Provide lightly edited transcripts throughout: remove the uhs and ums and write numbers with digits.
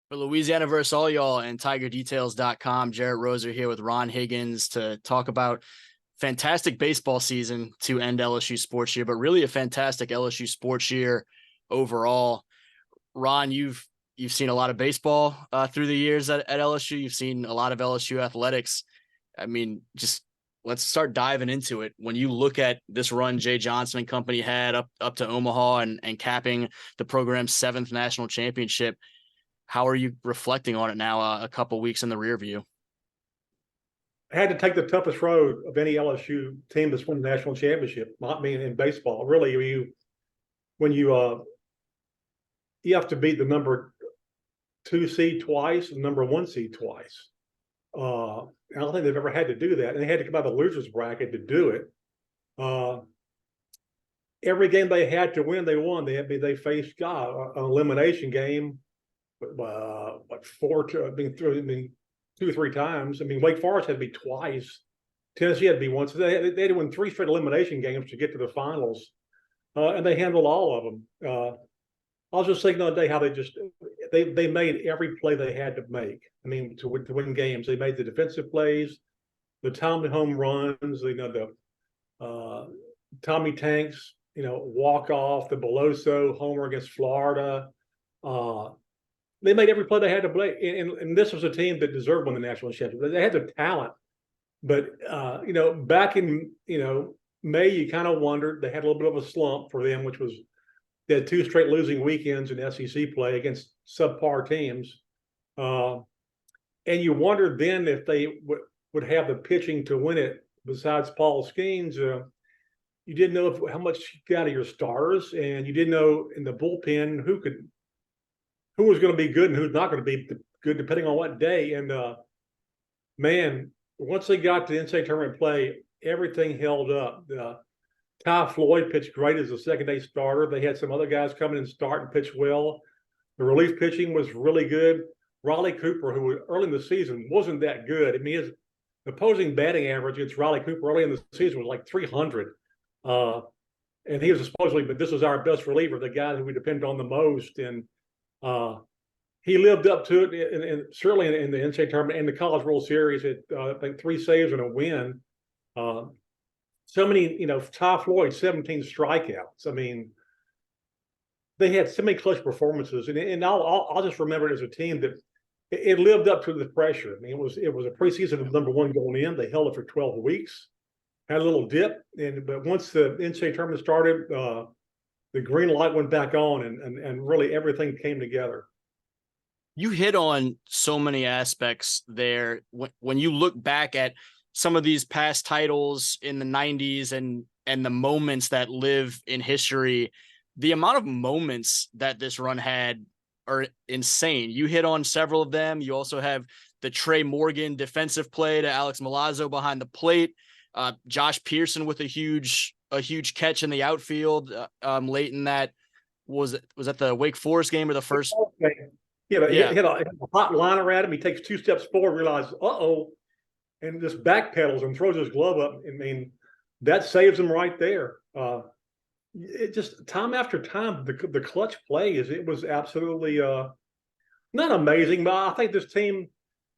For Louisiana versus all y'all and TigerDetails.com, Jarrett Roser here with Ron Higgins to talk about fantastic baseball season to end LSU sports year, but really a fantastic LSU sports year overall. Ron, you've seen a lot of baseball through the years at LSU. You've seen a lot of LSU athletics. I mean, just let's start diving into it. When you look at this run Jay Johnson and company had up to Omaha and capping the program's 7th national championship, how are you reflecting on it now, a couple weeks in the rear view? I had to take the toughest road of any LSU team that's won the national championship. Not being in baseball, really, you have to beat the number 2 seed twice and number 1 seed twice. I don't think they've ever had to do that, and they had to come out of the losers bracket to do it. Every game they had to win, they won. They faced an elimination game. Two or three times. I mean, Wake Forest had to be twice. Tennessee had to be once. So they had to win 3 straight elimination games to get to the finals, and they handled all of them. I was just thinking the other day how they made every play they had to make. I mean, to win games, they made the defensive plays, the timely home runs, the Tommy Tanks, walk off, the Beloso homer against Florida. They made every play they had to play, and this was a team that deserved to win the national championship. They had the talent, but back in May, you kind of wondered. They had a little bit of a slump for them, which was they had 2 straight losing weekends in SEC play against subpar teams, and you wondered then if they would have the pitching to win it. Besides Paul Skeens, you didn't know how much you got of your starters, and you didn't know in the bullpen who was going to be good and who's not going to be good, depending on what day. And man, once they got to the NCAA tournament play, everything held up. Ty Floyd pitched great as a second-day starter. They had some other guys come in and start and pitch well. The relief pitching was really good. Riley Cooper, who early in the season wasn't that good. I mean, his opposing batting average against Riley Cooper early in the season was like 300. And he was supposedly, but this was our best reliever, the guy who we depended on the most. And he lived up to it, and certainly in the NCAA tournament and the College World Series. I think 3 saves and a win. So many, Ty Floyd, 17 strikeouts. I mean, they had so many clutch performances, and I'll just remember it as a team that it lived up to the pressure. I mean, it was a preseason of number 1 going in. They held it for 12 weeks, had a little dip, but once the NCAA tournament started, the green light went back on, and really everything came together. You hit on so many aspects there. When you look back at some of these past titles in the 90s and the moments that live in history, the amount of moments that this run had are insane. You hit on several of them. You also have the Trey Morgan defensive play to Alex Milazzo behind the plate. Josh Pearson with a huge catch in the outfield late in that. Was that the Wake Forest game or the first? Yeah. He hit a hot liner at him. He takes 2 steps forward, realizes, and just backpedals and throws his glove up. I mean, that saves him right there. It just time after time, the clutch plays. It was absolutely not amazing, but I think this team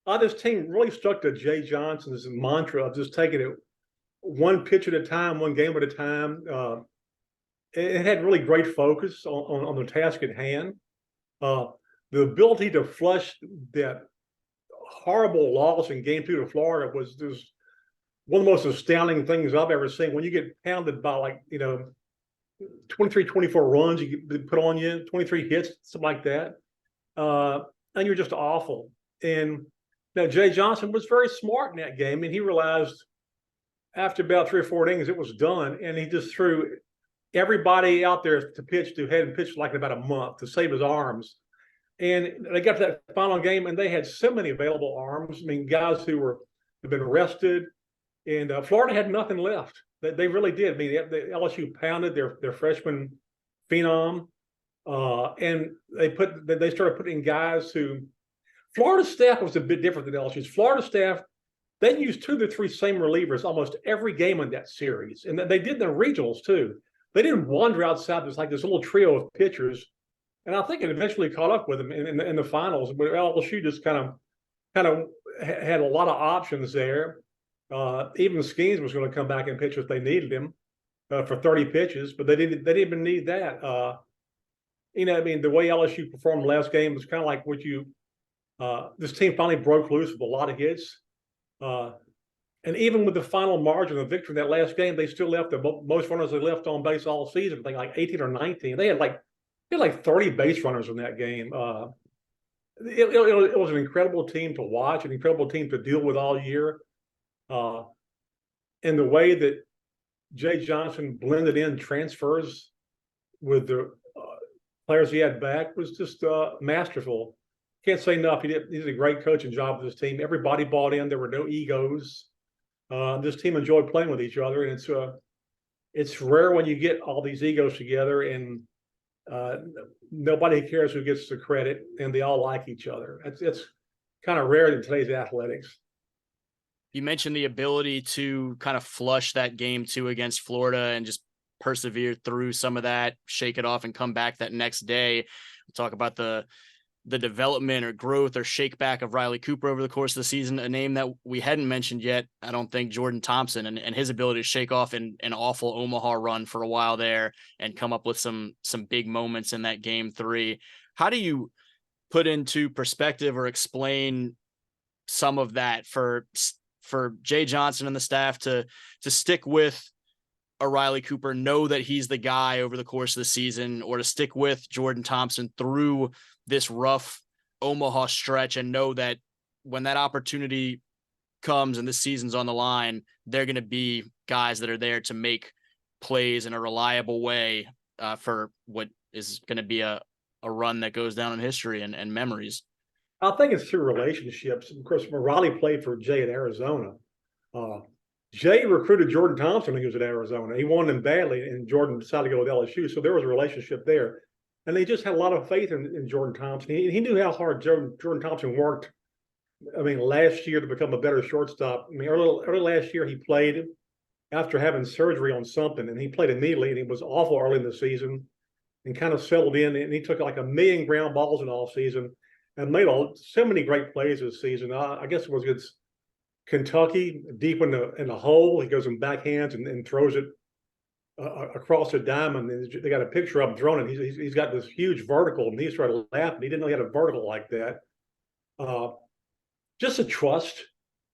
really stuck to Jay Johnson's mantra of just taking it 1 pitch at a time, 1 game at a time. It had really great focus on the task at hand. The ability to flush that horrible loss in Game 2 to Florida was just one of the most astounding things I've ever seen. When you get pounded by 23, 24 runs you put on you, 23 hits, something like that, and you're just awful. And now Jay Johnson was very smart in that game, and he realized after about 3 or 4 innings it was done, and he just threw everybody out there to pitch to hadn't pitched like about a month to save his arms. And they got to that final game, and they had so many available arms. I mean, guys who have been arrested, and Florida had nothing left. They really did. I mean, the LSU pounded their freshman phenom, and they started putting guys who Florida staff was a bit different than LSU's. Florida staff, they used 2 to 3 same relievers almost every game in that series, and they did the regionals too. They didn't wander outside. There's like this little trio of pitchers. and I think it eventually caught up with them in the finals. But LSU just kind of had a lot of options there. Even Skeens was going to come back and pitch if they needed him for 30 pitches, but they didn't even need that. I mean, the way LSU performed last game was kind of like what this team finally broke loose with a lot of hits. And even with the final margin of victory in that last game, they still left the most runners they left on base all season. I think like 18 or 19. They had like 30 base runners in that game. It was an incredible team to watch, an incredible team to deal with all year. And the way that Jay Johnson blended in transfers with the players he had back was just masterful. Can't say enough. He did a great coaching job with this team. Everybody bought in. There were no egos. This team enjoyed playing with each other, and it's rare when you get all these egos together and nobody cares who gets the credit, and they all like each other. It's kind of rare in today's athletics. You mentioned the ability to kind of flush that game 2 against Florida and just persevere through some of that, shake it off, and come back that next day. We talk about the development or growth or shake back of Riley Cooper over the course of the season. A name that we hadn't mentioned yet, I don't think, Jordan Thompson, and his ability to shake off an awful Omaha run for a while there and come up with some big moments in that game 3. How do you put into perspective or explain some of that for Jay Johnson and the staff to stick with a Riley Cooper, know that he's the guy over the course of the season, or to stick with Jordan Thompson through this rough Omaha stretch and know that when that opportunity comes and this season's on the line, they're going to be guys that are there to make plays in a reliable way for what is going to be a run that goes down in history and memories? I think it's through relationships. Of course, when Riley played for Jay at Arizona, Jay recruited Jordan Thompson when he was at Arizona. He wanted him badly, and Jordan decided to go with LSU. So there was a relationship there. And they just had a lot of faith in Jordan Thompson. He knew how hard Jordan Thompson worked. I mean, last year to become a better shortstop. I mean, early last year he played after having surgery on something, and he played immediately, and he was awful early in the season and kind of settled in. And he took like 1 million ground balls in all season and made so many great plays this season. I guess it was against Kentucky, deep in the hole. He goes and backhands and throws it across a diamond. They got a picture of him throwing it. He's got this huge vertical, and he started laughing. He didn't know he had a vertical like that. Just a trust.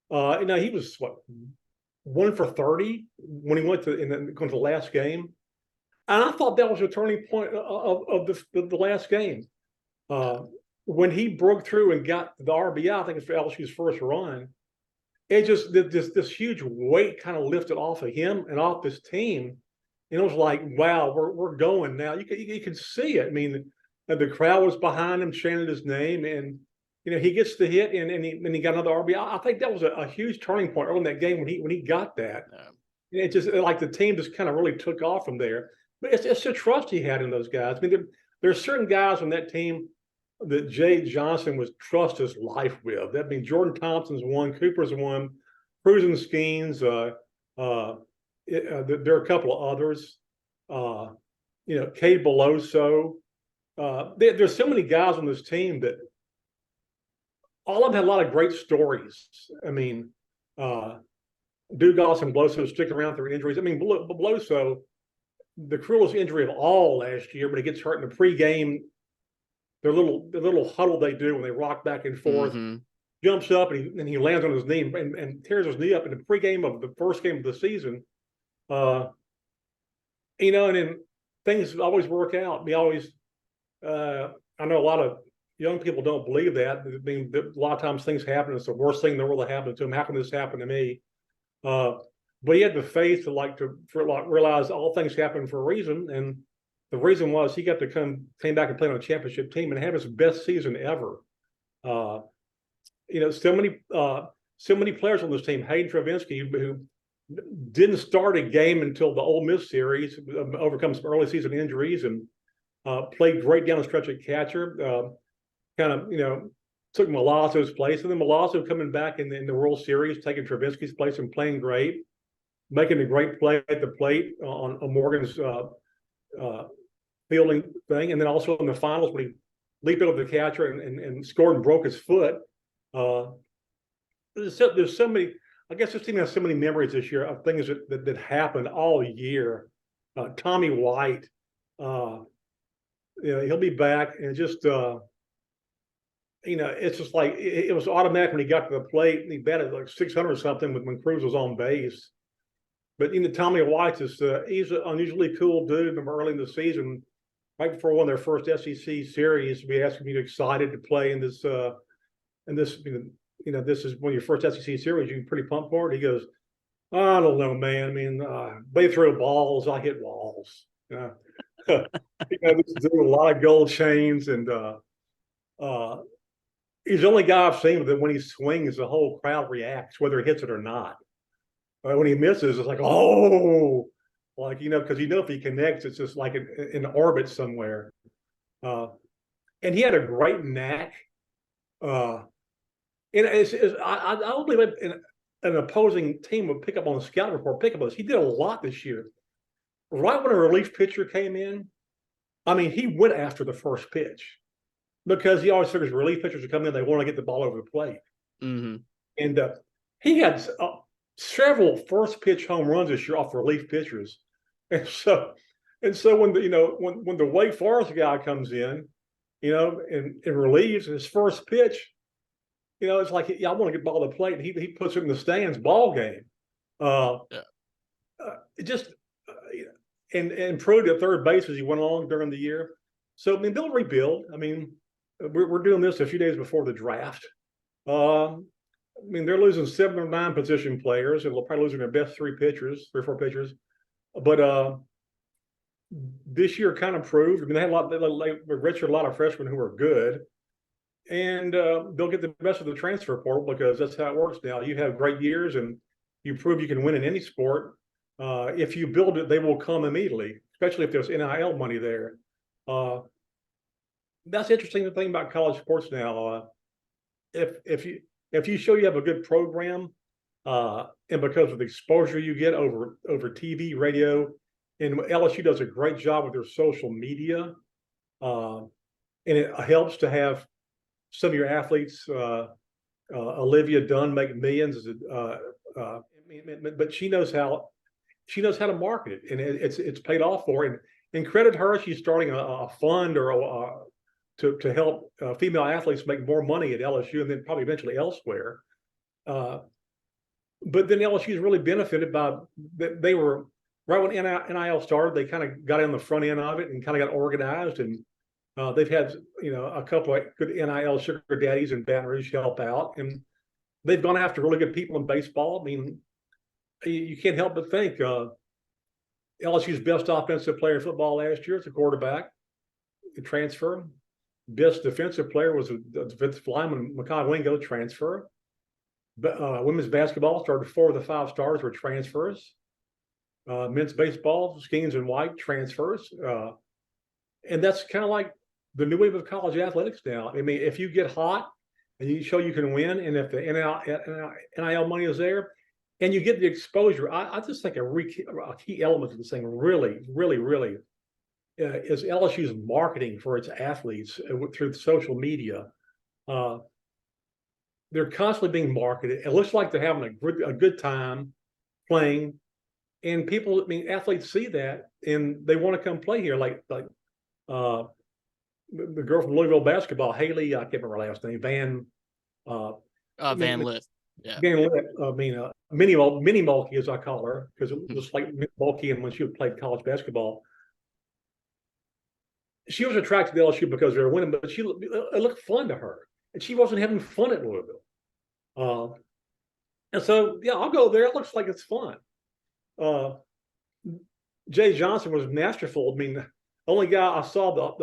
He was 1 for 30 when he went to the last game, and I thought that was a turning point of the last game. When he broke through and got the RBI, I think it's for LSU's first run. It just this huge weight kind of lifted off of him and off this team. And it was like, wow, we're going now. You could see it. I mean, the crowd was behind him, chanting his name, and he gets the hit and he got another RBI. I think that was a huge turning point early in that game when he got that. Yeah. It just like the team just kind of really took off from there. But it's the trust he had in those guys. I mean, there's certain guys on that team that Jay Johnson was trust his life with. That means Jordan Thompson's one, Cooper's one, Cruz and Skeens. There are a couple of others. Cade Beloso. There's so many guys on this team that all of them had a lot of great stories. I mean, Dugas and Beloso stick around through injuries. I mean, Beloso, the cruelest injury of all last year, when he gets hurt in the pregame. The little huddle they do when they rock back and forth, jumps up and he lands on his knee and tears his knee up in the pregame of the first game of the season. And then things always work out. I know a lot of young people don't believe that. I mean, a lot of times things happen. It's the worst thing in the world that happened to him. How can this happen to me? But he had the faith to realize all things happen for a reason. And the reason was he got to came back and play on a championship team and have his best season ever. So many players on this team. Hayden Travinsky, who didn't start a game until the Ole Miss series, overcome some early season injuries, and played great down the stretch at catcher. Took Milazzo's place, and then Milazzo coming back in the World Series, taking Travinsky's place and playing great, making a great play at the plate on Morgan's fielding thing, and then also in the finals when he leaped over the catcher and scored and broke his foot. There's so many. I guess this team has so many memories this year of things that happened all year. Tommy White, he'll be back, and just it's just like it was automatic when he got to the plate, and he batted like 600 or something when Cruz was on base. But Tommy White he's an unusually cool dude. Remember early in the season, right before one of their first SEC series, we asked him, "You excited to play in this?" This is one of your first SEC series. You pretty pumped for it? He goes, "I don't know, man. I mean, they throw balls, I hit walls." This is doing a lot of gold chains, and he's the only guy I've seen that when he swings, the whole crowd reacts, whether he hits it or not. When he misses, it's like, oh, because if he connects, it's just like in orbit somewhere. And he had a great knack. And I don't believe an opposing team would pick up on the scout report, pick up on this. He did a lot this year. Right when a relief pitcher came in, I mean, he went after the first pitch because he always figures relief pitchers are coming in, they want to get the ball over the plate. Mm-hmm. And he had several first pitch home runs this year off relief pitchers. And so when the Wake Forest guy comes in, and relieves his first pitch, it's like, I want to get the ball to the plate, and he puts it in the stands, ball game. And improved at third base as he went along during the year. So, I mean, they'll rebuild. I mean, we're doing this a few days before the draft. I mean, they're losing 7 or 9 position players, and they'll probably losing their best 3 or 4 pitchers. But this year kind of proved. I mean, they had a lot of freshmen who are good, and they'll get the best of the transfer portal because that's how it works now. You have great years, and you prove you can win in any sport. If you build it, they will come immediately, especially if there's NIL money there. That's interesting. The thing about college sports now, if you show you have a good program, and because of the exposure you get over TV, radio, and LSU does a great job with their social media, and it helps to have some of your athletes. Olivia Dunn make millions, but she knows how to market it, and it's paid off for her. And credit her, she's starting a fund or to help female athletes make more money at LSU and then probably eventually elsewhere. But then LSU's really benefited by that. They were right when NIL started. They kind of got in the front end of it and kind of got organized, and they've had a couple of good NIL sugar daddies in Baton Rouge help out, and they've gone after really good people in baseball. I mean, you can't help but think LSU's best offensive player in football last year is a quarterback, the transfer. Best defensive player was a defensive lineman, Makai Wingo, transfer. But women's basketball started 4 of the 5 stars were transfers. Men's baseball, Skeens and White, transfers. And that's kind of like the new wave of college athletics now. I mean, if you get hot and you show you can win, and if the NIL money is there, and you get the exposure, I just think a key element of this thing really, really, really is LSU's marketing for its athletes through social media. They're constantly being marketed. It looks like they're having a good time playing, and people, I mean, athletes see that and they want to come play here. Like the girl from Louisville basketball, Haley, I can't remember her last name, Van Lith. Yeah. Van Lith. I mean, mini Mulkey, as I call her, because it was like Mulkey, and when she played college basketball, she was attracted to LSU because they were winning, but it looked fun to her, and she wasn't having fun at Louisville. And so, yeah, I'll go there. It looks like it's fun. Jay Johnson was masterful. I mean, the only guy I saw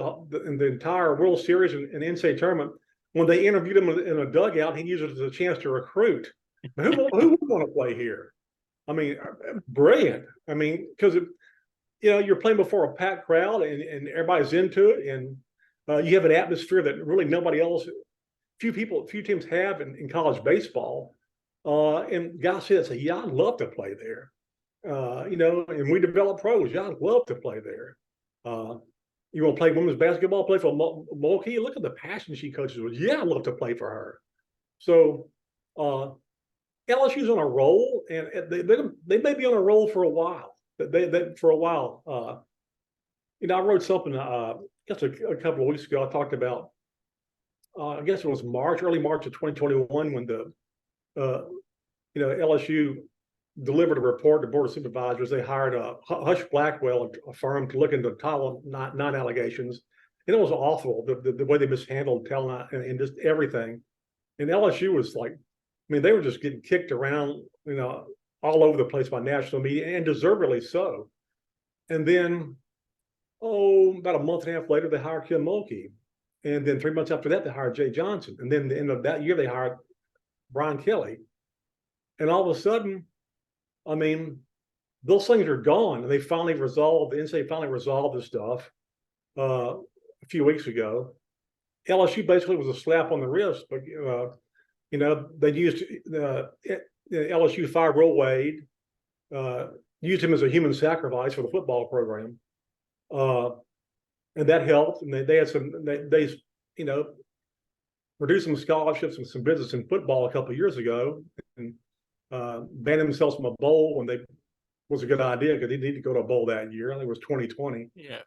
in the entire World Series and NCAA tournament, when they interviewed him in a dugout, he used it as a chance to recruit. Who would want to play here? I mean, brilliant. I mean, because you're playing before a packed crowd and everybody's into it, and you have an atmosphere that really nobody else, few teams have in college baseball. And guys say, yeah, I'd love to play there. And we develop pros. Yeah, I'd love to play there. You want to play women's basketball? Play for Mulkey? Look at the passion she coaches with. Yeah, I'd love to play for her. So LSU's on a roll, and they may be on a roll for a while. For a while. I wrote something just a couple of weeks ago. I talked about I guess it was early March of 2021, when the LSU delivered a report to the Board of Supervisors. They hired Hush Blackwell, a firm, to look into Title IX allegations. And it was awful, the way they mishandled talent and just everything. And LSU was like, they were just getting kicked around, all over the place by national media, and deservedly so. And then, about a month and a half later, they hired Kim Mulkey. And then 3 months after that, they hired Jay Johnson. And then at the end of that year, they hired Brian Kelly. And all of a sudden, those things are gone. And the NCAA finally resolved this stuff a few weeks ago. LSU basically was a slap on the wrist, but they used LSU fired Will Wade, used him as a human sacrifice for the football program, and that helped. And they had they produced some scholarships and some business in football a couple of years ago, and banned themselves from a bowl when they was a good idea, because they needed to go to a bowl that year. I think it was 2020. Yeah.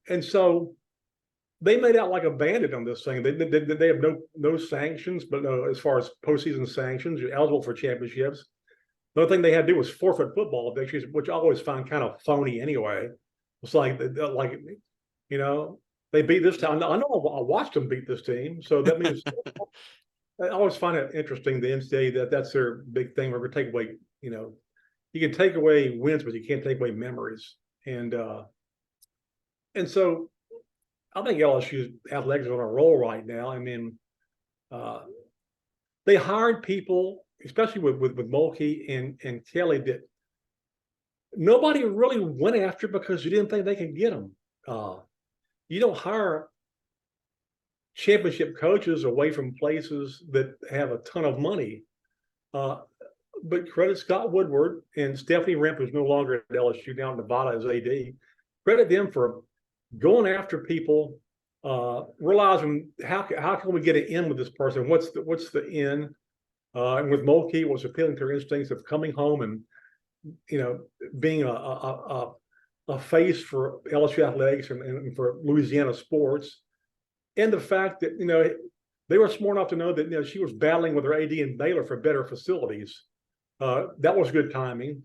And so they made out like a bandit on this thing. They have no sanctions, but as far as postseason sanctions, you're eligible for championships. The only thing they had to do was forfeit football victories, which I always find kind of phony anyway. It's like they beat this town. I know I watched them beat this team, so that means I always find it interesting, the NCAA, that's their big thing. We're going to take away, you can take away wins, but you can't take away memories. And so I think LSU's athletics are on a roll right now. They hired people, especially with Mulkey and Kelly, that nobody really went after because you didn't think they could get them. You don't hire championship coaches away from places that have a ton of money. But credit Scott Woodward and Stephanie Remp, who's no longer at LSU, down in Nevada as AD. Credit them for going after people, realizing how can we get an in with this person? What's the in? And with Mulkey, it was appealing to her instincts of coming home and being a face for LSU athletics and for Louisiana sports, and the fact that they were smart enough to know that she was battling with her AD in Baylor for better facilities. That was good timing.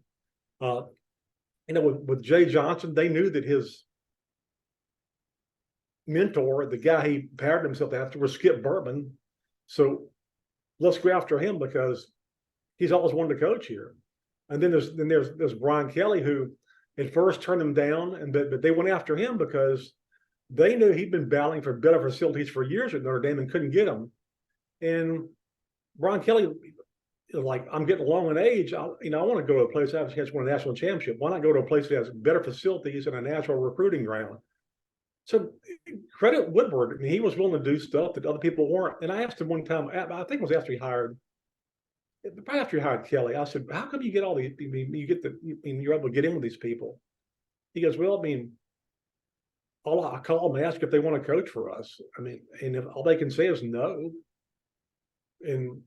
With Jay Johnson, they knew that his mentor, the guy he paired himself after, was Skip Bertman. So let's go after him because he's always wanted to coach here. And then there's Brian Kelly, who at first turned him down, but they went after him because they knew he'd been battling for better facilities for years at Notre Dame and couldn't get them. And Brian Kelly is like, I'm getting along in age. I want to go to a place that has a chance to win a national championship. Why not go to a place that has better facilities and a natural recruiting ground? So credit Woodward. He was willing to do stuff that other people weren't. And I asked him one time, I think it was probably after he hired Kelly, I said, how come you get all these, you're able to get in with these people? He goes, well, I call them and ask if they want to coach for us. And if all they can say is no, and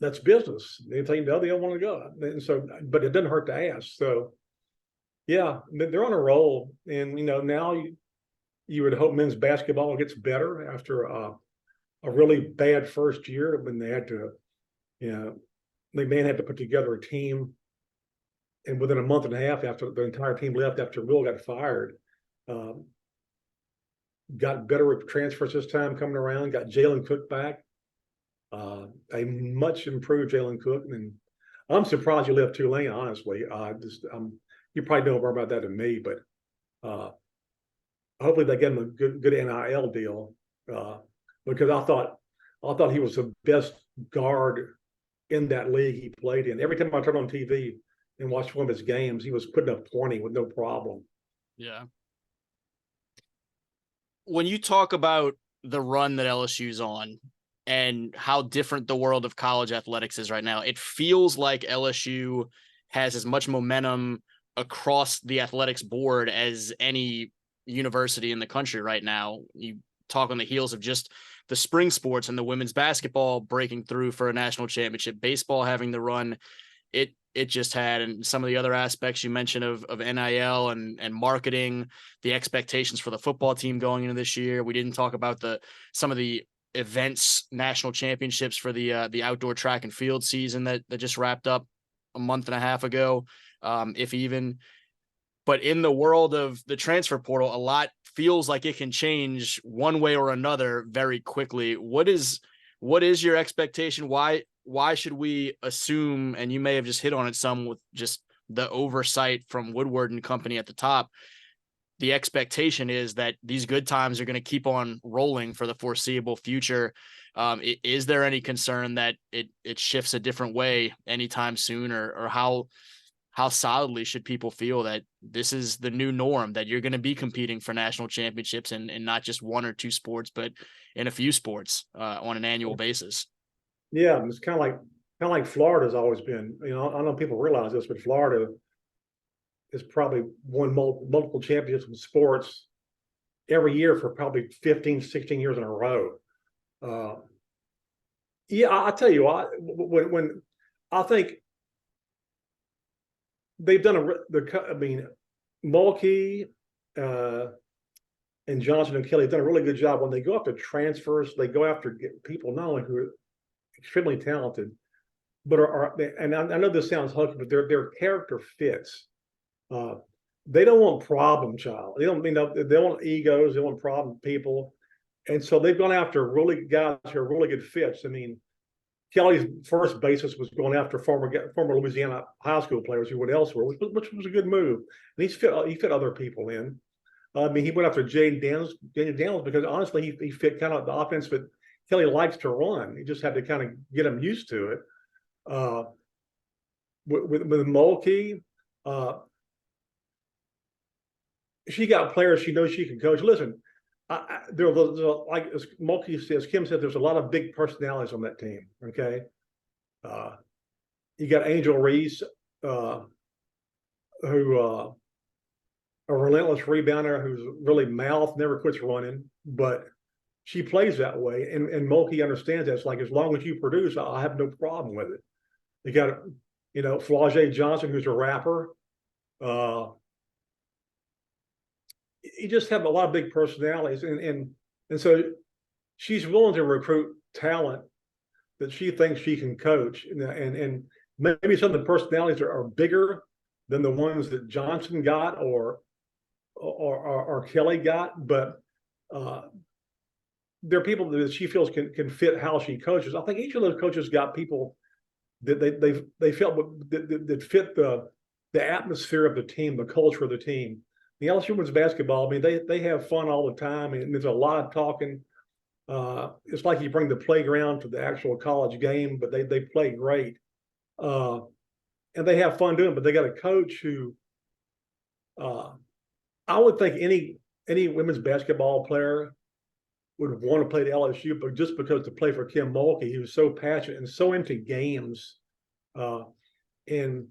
that's business. They tell you no, they don't want to go. And so, but it doesn't hurt to ask. So yeah, they're on a roll. And now you would hope men's basketball gets better after a really bad first year when they had to, they may have to put together a team. And within a month and a half after the entire team left, after Will got fired, got better transfers this time coming around, got Jalen Cook back, a much improved Jalen Cook. And I'm surprised you left Tulane, honestly. You probably know more about that than me, but hopefully they get him a good NIL deal, because I thought he was the best guard in that league he played in. Every time I turned on TV and watched one of his games, he was putting up 20 with no problem. Yeah. When you talk about the run that LSU's on and how different the world of college athletics is right now, it feels like LSU has as much momentum across the athletics board as any university in the country right now. You talk on the heels of just the spring sports and the women's basketball breaking through for a national championship, baseball having the run it just had, and some of the other aspects you mentioned of NIL and marketing, the expectations for the football team going into this year. We didn't talk about some of the events, national championships for the outdoor track and field season that just wrapped up a month and a half ago, if even. But in the world of the transfer portal, a lot feels like it can change one way or another very quickly. What is your expectation? Why should we assume, and you may have just hit on it some with just the oversight from Woodward and company at the top, the expectation is that these good times are going to keep on rolling for the foreseeable future. Is there any concern that it shifts a different way anytime soon, or how solidly should people feel that this is the new norm, that you're going to be competing for national championships and not just one or two sports, but in a few sports on an annual basis? Yeah, it's kind of like Florida's always been. I don't know if people realize this, but Florida has probably won multiple championships in sports every year for probably 15, 16 years in a row. Yeah, I tell you what, when I think they've done Mulkey and Johnson and Kelly have done a really good job. When they go after transfers, they go after people not only who are extremely talented, but and I know this sounds hokey, but their character fits. They don't want problem child. They don't they want egos. They want problem people, and so they've gone after really guys who are really good fits. I mean, Kelly's first basis was going after former Louisiana high school players who went elsewhere, which was a good move. And he fit other people in. I mean, he went after Jaden Daniels because honestly, he fit kind of the offense that Kelly likes to run. He just had to kind of get him used to it. With Mulkey, she got players she knows she can coach. Listen, there's like as Mulkey says, Kim said, there's a lot of big personalities on that team. Okay, you got Angel Reese, who a relentless rebounder who's really never quits running, but she plays that way, and Mulkey understands that. It's like, as long as you produce, I have no problem with it. You got, Flau'jae Johnson, who's a rapper. You just have a lot of big personalities, and so she's willing to recruit talent that she thinks she can coach, and maybe some of the personalities are bigger than the ones that Johnson got or Kelly got, but there are people that she feels can fit how she coaches. I think each of those coaches got people that they felt that fit the atmosphere of the team, the culture of the team. The LSU women's basketball, I mean, they have fun all the time, and there's a lot of talking. It's like you bring the playground to the actual college game, but they play great, and they have fun doing it. But they got a coach who, I would think any women's basketball player would want to play at LSU, but just because to play for Kim Mulkey, he was so passionate and so into games. And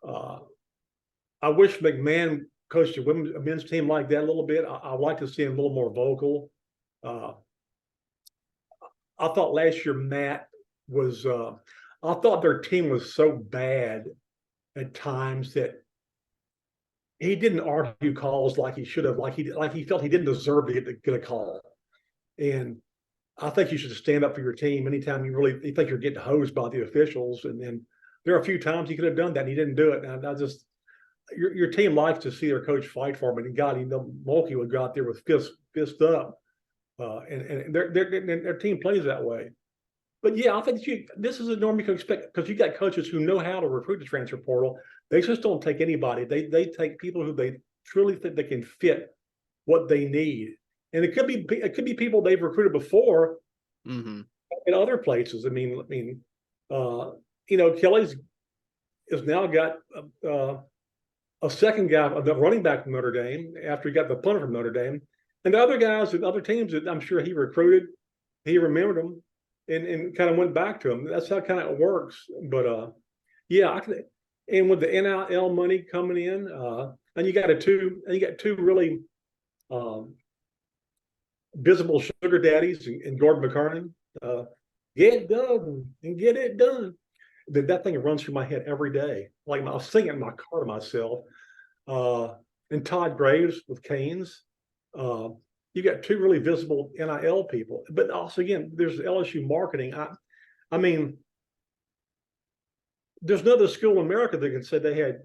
I wish McMahon coached a men's team like that a little bit. I'd like to see him a little more vocal. I thought last year Matt was. I thought their team was so bad at times that he didn't argue calls like he should have. Like he felt he didn't deserve to get a call. And I think you should stand up for your team anytime you think you're getting hosed by the officials. And then there are a few times he could have done that, and he didn't do it. And I just, your team likes to see their coach fight for him. And God, Mulkey would go out there with fist up, and their team plays that way. But yeah, I think this is a norm you can expect, because you got coaches who know how to recruit the transfer portal. They just don't take anybody. They take people who they truly think they can fit what they need. And it could be people they've recruited before in other places. I mean, Kelly's has now got a second guy, the running back from Notre Dame, after he got the punter from Notre Dame, and the other guys at other teams that I'm sure he recruited, he remembered them and kind of went back to them. That's how kind of it works. But yeah, and with the NIL money coming in, and you got two really visible sugar daddies and Gordon McCartney. Get it done and get it done. That thing runs through my head every day. Like I was singing in my car to myself. And Todd Graves with Canes. You got two really visible NIL people, but also again, there's LSU marketing. I mean, there's no other school in America that can say they had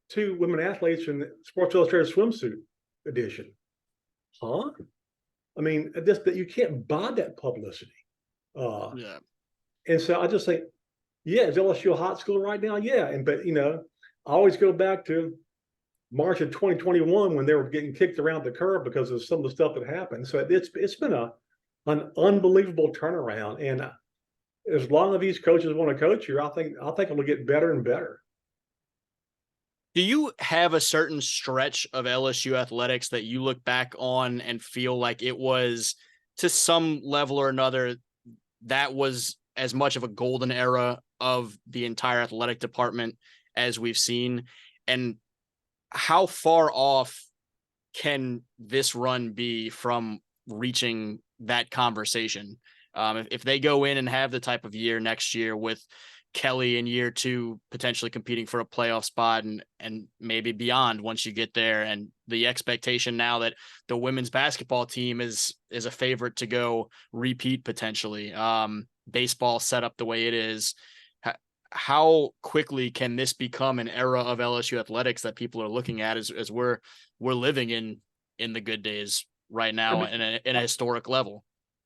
two women athletes in the Sports Illustrated swimsuit edition. Huh? I mean, that you can't buy that publicity. Yeah. And so I just think, yeah, is LSU a hot school right now? Yeah. But I always go back to March of 2021 when they were getting kicked around the curb because of some of the stuff that happened. So it's been an unbelievable turnaround. And as long as these coaches want to coach here, I think it'll get better and better. Do you have a certain stretch of LSU athletics that you look back on and feel like it was, to some level or another, that was as much of a golden era of the entire athletic department as we've seen? And how far off can this run be from reaching that conversation? If they go in and have the type of year next year with Kelly in year 2 potentially competing for a playoff spot and maybe beyond once you get there, and the expectation now that the women's basketball team is a favorite to go repeat potentially, baseball set up the way it is, how quickly can this become an era of LSU athletics that people are looking at as we're living in the good days right now in a historic level?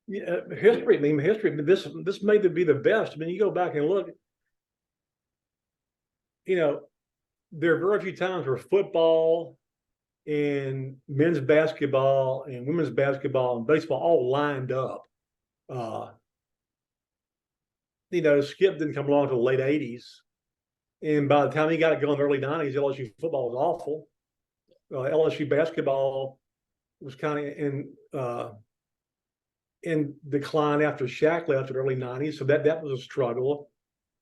Yeah, history. I mean, history. This may be the best. I mean, you go back and look. There are very few times where football and men's basketball and women's basketball and baseball all lined up. Skip didn't come along until the late 80s. And by the time he got it going in the early 90s, LSU football was awful. LSU basketball was kind of in decline after Shaq left in the early 90s. So that was a struggle.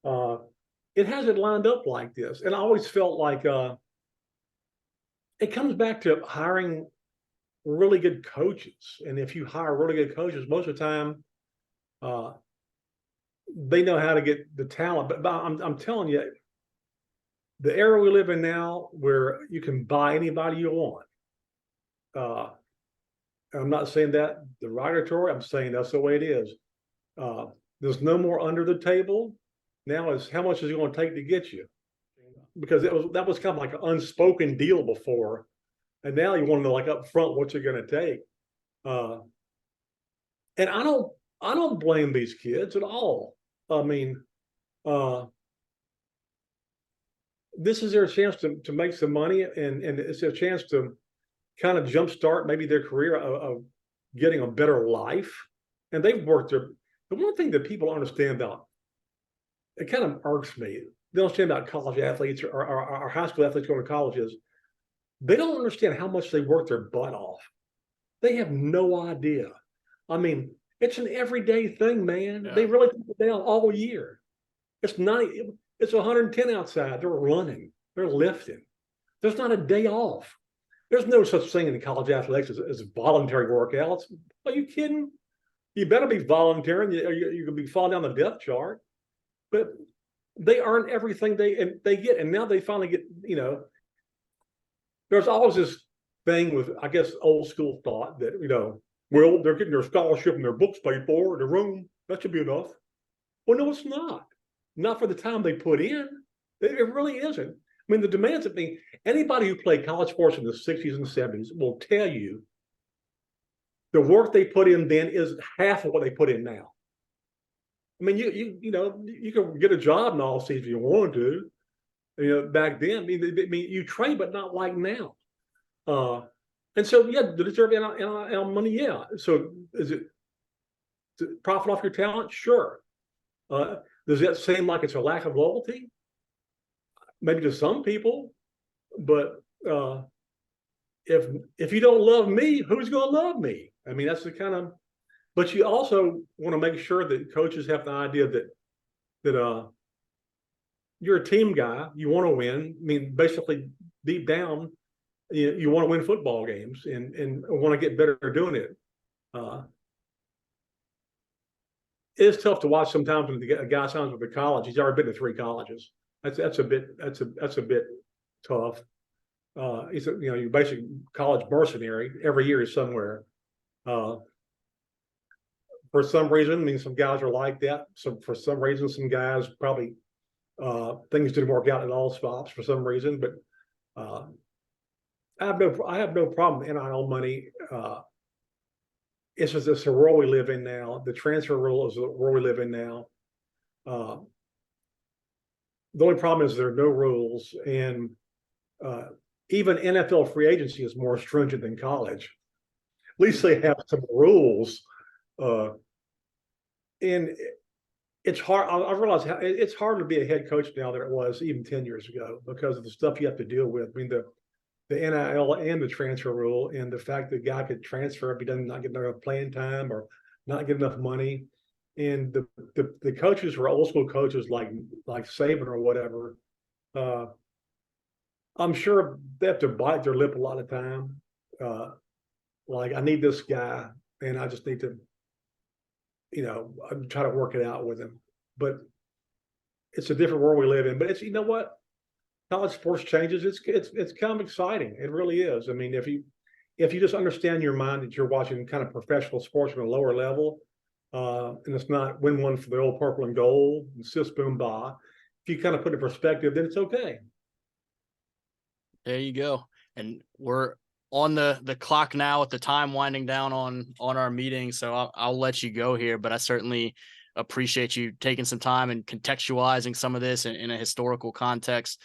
It hasn't lined up like this. And I always felt like it comes back to hiring really good coaches. And if you hire really good coaches, most of the time they know how to get the talent. But I'm telling you, the era we live in now where you can buy anybody you want. I'm not saying that derogatory. I'm saying that's the way it is. There's no more under the table. Now is how much is it going to take to get you? Because that was kind of like an unspoken deal before, and now you want to know like up front what you're going to take. And I don't blame these kids at all. I mean, this is their chance to make some money, and it's a chance to kind of jumpstart maybe their career of getting a better life. And they've worked their. The one thing that people understand about, it kind of irks me. They don't understand about college athletes or high school athletes going to college is they don't understand how much they work their butt off. They have no idea. I mean, it's an everyday thing, man. Yeah. They really put it down all year. It's 110 outside. They're running. They're lifting. There's not a day off. There's no such thing in college athletics as voluntary workouts. Are you kidding? You better be volunteering. You can be falling down the depth chart. But they earn everything they get, and now they finally get. There's always this thing with, I guess, old school thought that well, they're getting their scholarship and their books paid for in the room. That should be enough. Well, no, it's not. Not for the time they put in. It really isn't. I mean, the demands of me. Anybody who played college sports in the 60s and 70s will tell you the work they put in then is half of what they put in now. I mean, you can get a job in all season if you want to. Back then, I mean, you trade, but not like now. And so, yeah, do they deserve NIL money? Yeah. So, is it to profit off your talent? Sure. Does that seem like it's a lack of loyalty? Maybe to some people, but if you don't love me, who's going to love me? I mean, that's the kind of. But you also want to make sure that coaches have the idea that you're a team guy. You want to win. I mean, basically, deep down, you want to win football games and want to get better doing it. It's tough to watch sometimes when a guy signs with a college. He's already been to 3 colleges. That's a bit tough. He's you basic college mercenary. Every year he's somewhere. For some reason, I mean, some guys are like that. So for some reason, some guys probably things didn't work out at all stops for some reason. But I have no problem with NIL money. It's just the world we live in now. The transfer rule is the world we live in now. The only problem is there are no rules, and even NFL free agency is more stringent than college. At least they have some rules, and it's hard. I realize it's hard to be a head coach now than it was even 10 years ago because of the stuff you have to deal with. I mean, the NIL and the transfer rule, and the fact that a guy could transfer if he doesn't not get enough playing time or not get enough money. And the coaches who are old school coaches like Saban or whatever, I'm sure they have to bite their lip a lot of time. Like, I need this guy, and I just need to, try to work it out with him. But it's a different world we live in. But it's, you know what? College sports changes. It's kind of exciting. It really is. I mean, if you just understand your mind that you're watching kind of professional sports on a lower level, and it's not win one for the old purple and gold and sis boom bah. If you kind of put it in perspective, then it's okay. There you go. And we're on the clock now with the time winding down on our meeting. So I'll let you go here, but I certainly appreciate you taking some time and contextualizing some of this in a historical context.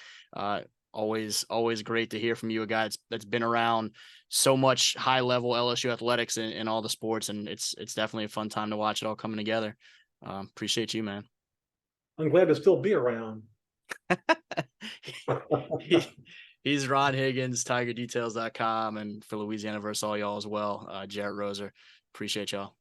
Always great to hear from you, a guy that's been around so much high level LSU athletics in all the sports. And it's definitely a fun time to watch it all coming together. Appreciate you, man. I'm glad to still be around. He's Ron Higgins, TigerDetails.com, and for Louisiana versus all y'all as well. Jarrett Roser. Appreciate y'all.